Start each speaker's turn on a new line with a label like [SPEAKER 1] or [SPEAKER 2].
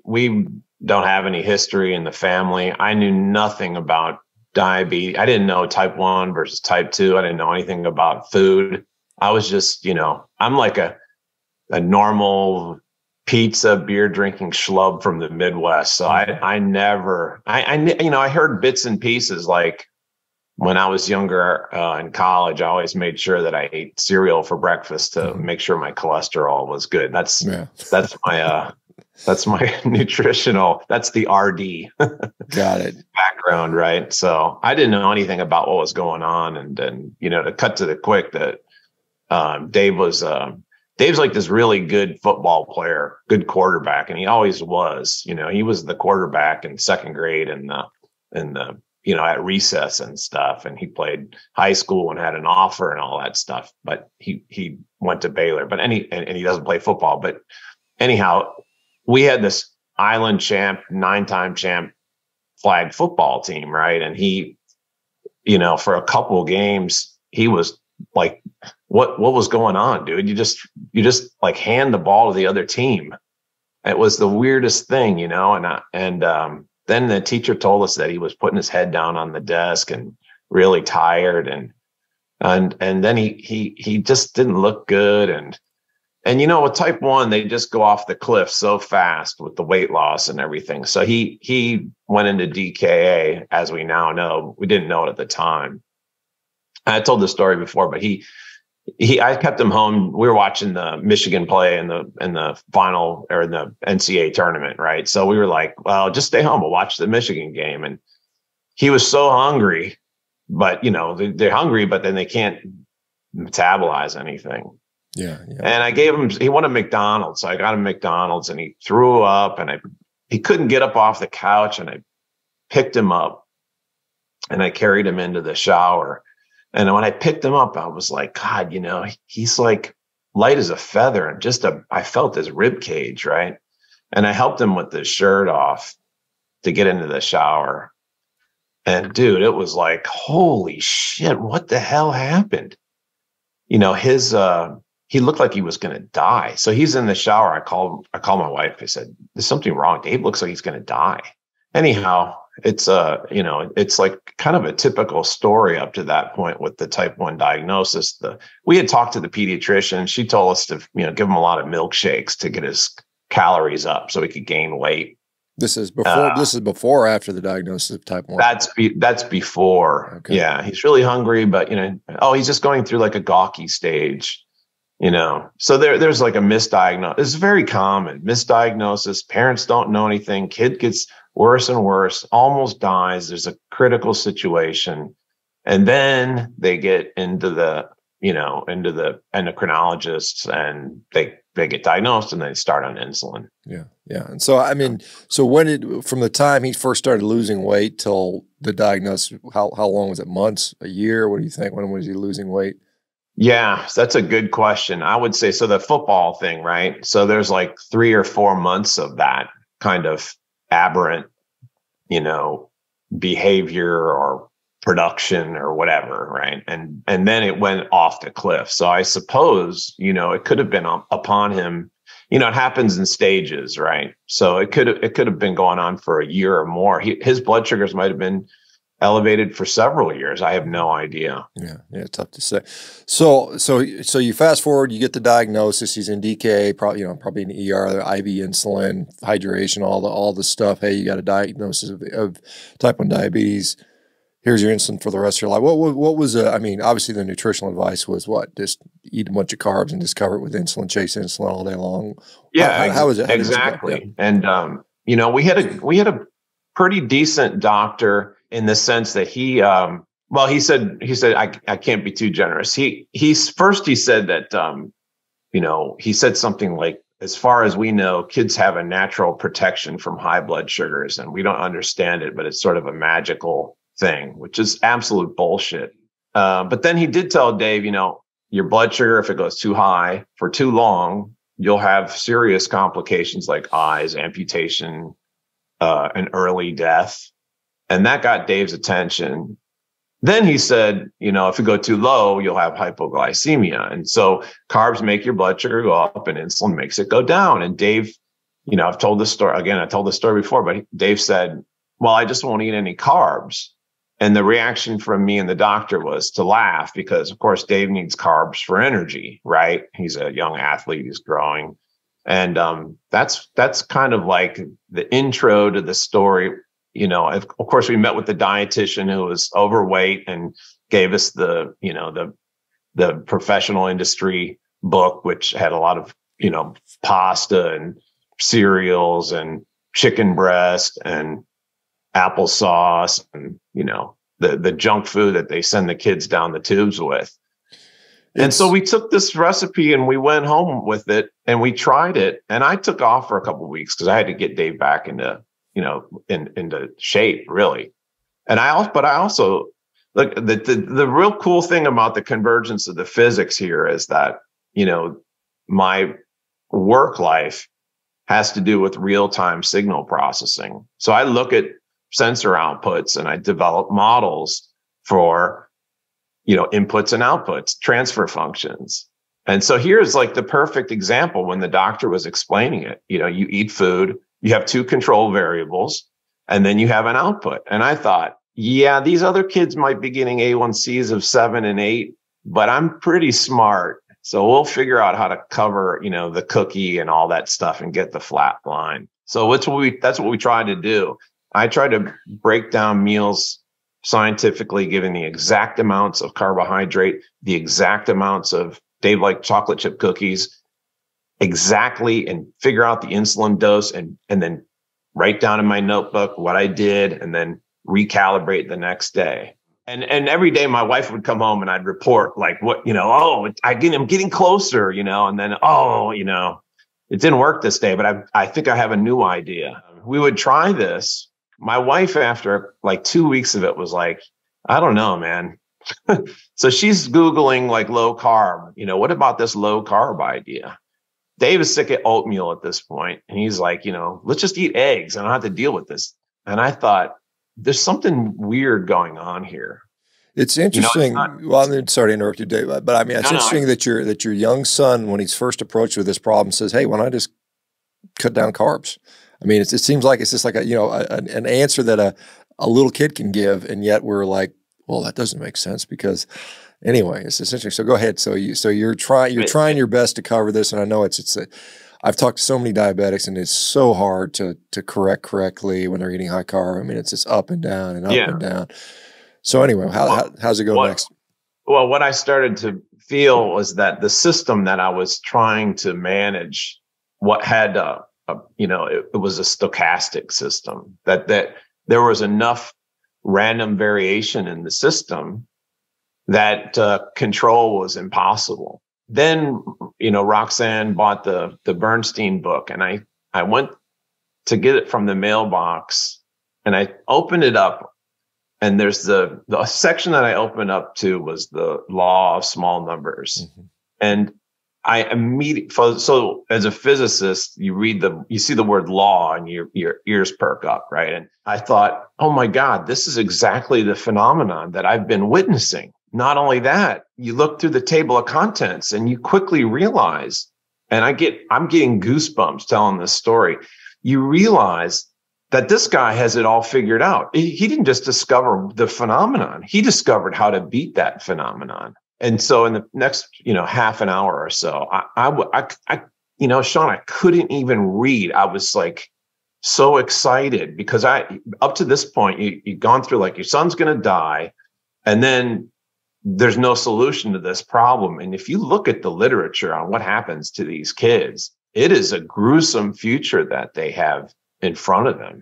[SPEAKER 1] we don't have any history in the family. I knew nothing about diabetes. I didn't know type 1 versus type 2. I didn't know anything about food. I was just, I'm like a normal pizza, beer drinking schlub from the Midwest. So I heard bits and pieces. Like when I was younger in college, I always made sure that I ate cereal for breakfast to make sure my cholesterol was good. That's my nutritional, that's the RD
[SPEAKER 2] Got it.
[SPEAKER 1] background. Right. So I didn't know anything about what was going on. And then, to cut to the quick, that Dave's like this really good football player, good quarterback. And he always was, he was the quarterback in second grade and at recess and stuff. And he played high school and had an offer and all that stuff, but he went to Baylor, but and he doesn't play football. But anyhow, we had this island champ, 9-time champ flag football team. Right. And he, for a couple of games, he was like, what was going on, dude? You just like hand the ball to the other team. It was the weirdest thing, and then the teacher told us that he was putting his head down on the desk and really tired. And then he just didn't look good. And with type 1, they just go off the cliff so fast with the weight loss and everything. So he went into DKA, as we now know. We didn't know it at the time. I told this story before, but I kept him home. We were watching the Michigan play in the final, or in the NCAA tournament, right? So we were like, well, just stay home. We'll watch the Michigan game. And he was so hungry, but they're hungry, but then they can't metabolize anything.
[SPEAKER 2] Yeah.
[SPEAKER 1] And he wanted McDonald's. So I got him McDonald's, and he threw up, and he couldn't get up off the couch, and I picked him up and I carried him into the shower. And when I picked him up, I was like, God, he's like light as a feather, and I felt his rib cage, right? And I helped him with his shirt off to get into the shower. And dude, it was like, holy shit, what the hell happened? He looked like he was going to die. So he's in the shower. I called my wife. I said, there's something wrong. Dave looks like he's going to die. Anyhow, it's it's like kind of a typical story up to that point with the type 1 diagnosis. We had talked to the pediatrician. She told us to, give him a lot of milkshakes to get his calories up so he could gain weight.
[SPEAKER 2] This is before or after the diagnosis of type 1?
[SPEAKER 1] That's before. Okay. Yeah. He's really hungry, but he's just going through like a gawky stage. So there's like a misdiagnosis. It's very common. Misdiagnosis. Parents don't know anything. Kid gets worse and worse, almost dies. There's a critical situation. And then they get into the endocrinologists, and they get diagnosed, and they start on insulin.
[SPEAKER 2] Yeah. Yeah. And so, from the time he first started losing weight till the diagnosis, how long was it? Months, a year? What do you think? When was he losing weight?
[SPEAKER 1] Yeah, that's a good question. I would say, so the football thing, right? So there's like 3 or 4 months of that kind of aberrant, behavior or production or whatever, right? And then it went off the cliff. So I suppose, it could have been upon him. It happens in stages, right? So it could have been going on for a year or more. His blood sugars might have been elevated for several years. I have no idea.
[SPEAKER 2] Yeah, tough to say. So you fast forward, you get the diagnosis. He's in DKA, probably in the ER, the IV insulin, hydration, all the stuff. Hey, you got a diagnosis of type 1 diabetes. Here's your insulin for the rest of your life. What was obviously the nutritional advice was what? Just eat a bunch of carbs and just cover it with insulin, chase insulin all day long.
[SPEAKER 1] Yeah,
[SPEAKER 2] how was it?
[SPEAKER 1] Exactly. Yeah. And we had a pretty decent doctor, in the sense that he said I can't be too generous. He said that he said something like, as far as we know, kids have a natural protection from high blood sugars, and we don't understand it, but it's sort of a magical thing, which is absolute bullshit. But then he did tell Dave, your blood sugar, if it goes too high for too long, you'll have serious complications like eyes, amputation, and early death. And that got Dave's attention. Then he said, if you go too low, you'll have hypoglycemia. And so carbs make your blood sugar go up and insulin makes it go down. And Dave you know, I've told this story again. I told this story before, but Dave said, well, I just won't eat any carbs. And the reaction from me and the doctor was to laugh because, of course, Dave needs carbs for energy, right? He's a young athlete. He's growing. And that's kind of like the intro to the story. You know, of course, we met with the dietitian who was overweight and gave us the, you know, the professional industry book, which had a lot of, you know, pasta and cereals and chicken breast and applesauce and, you know, the junk food that they send the kids down the tubes with. And so we took this recipe and we went home with it and we tried it. And I took off for a couple of weeks because I had to get Dave back into, you know, into shape, really. And I also look, the real cool thing about the convergence of the physics here is that, you know, my work life has to do with real-time signal processing. So I look at sensor outputs and I develop models for, you know, inputs and outputs, transfer functions. And so here's like the perfect example when the doctor was explaining it. You know, you eat food, you have two control variables, and then you have an output. And I thought, yeah, these other kids might be getting A1Cs of 7 and 8, but I'm pretty smart. So we'll figure out how to cover, you know, the cookie and all that stuff and get the flat line. So that's what we tried to do. I tried to break down meals scientifically, giving the exact amounts of carbohydrate, the exact amounts of Dave liked chocolate chip cookies, exactly, and figure out the insulin dose and then write down in my notebook what I did and then recalibrate the next day. And every day my wife would come home and I'd report like what, you know, oh, I'm getting closer, you know, and then, oh, you know, it didn't work this day, but I think I have a new idea. We would try this. My wife, after like 2 weeks of it, was like, I don't know, man. So she's Googling like low carb, you know, what about this low carb idea? Dave is sick of oatmeal at this point, and he's like, you know, let's just eat eggs. I don't have to deal with this. And I thought, there's something weird going on here.
[SPEAKER 2] It's interesting. You know, well, I'm sorry to interrupt you, Dave, but I mean, it's interesting that your young son, when he's first approached with this problem, says, "Hey, why don't I just cut down carbs?" I mean, it seems like it's just like a, you know, an answer that a little kid can give, and yet we're like, well, that doesn't make sense because anyway, it's interesting. So go ahead. So you're trying your best to cover this, and I know I've talked to so many diabetics, and it's so hard to correct correctly when they're eating high carb. I mean, it's just up and down and up and down. So anyway, how's it go next?
[SPEAKER 1] Well, what I started to feel was that the system that I was trying to manage, what had you know, it was a stochastic system, that there was enough random variation in the system that control was impossible. Then, you know, Roxanne bought the Bernstein book, and I went to get it from the mailbox, and I opened it up, and there's the section that I opened up to was the law of small numbers. Mm-hmm. And I immediately, so as a physicist, you see the word law and your ears perk up, right? And I thought, oh my God, this is exactly the phenomenon that I've been witnessing. Not only that, you look through the table of contents and you quickly realize, and I'm getting goosebumps telling this story. You realize that this guy has it all figured out. He didn't just discover the phenomenon. He discovered how to beat that phenomenon. And so in the next, you know, half an hour or so, I you know, Shawn, I couldn't even read. I was like so excited because up to this point, you've gone through like your son's going to die, and then there's no solution to this problem. And if you look at the literature on what happens to these kids, it is a gruesome future that they have in front of them.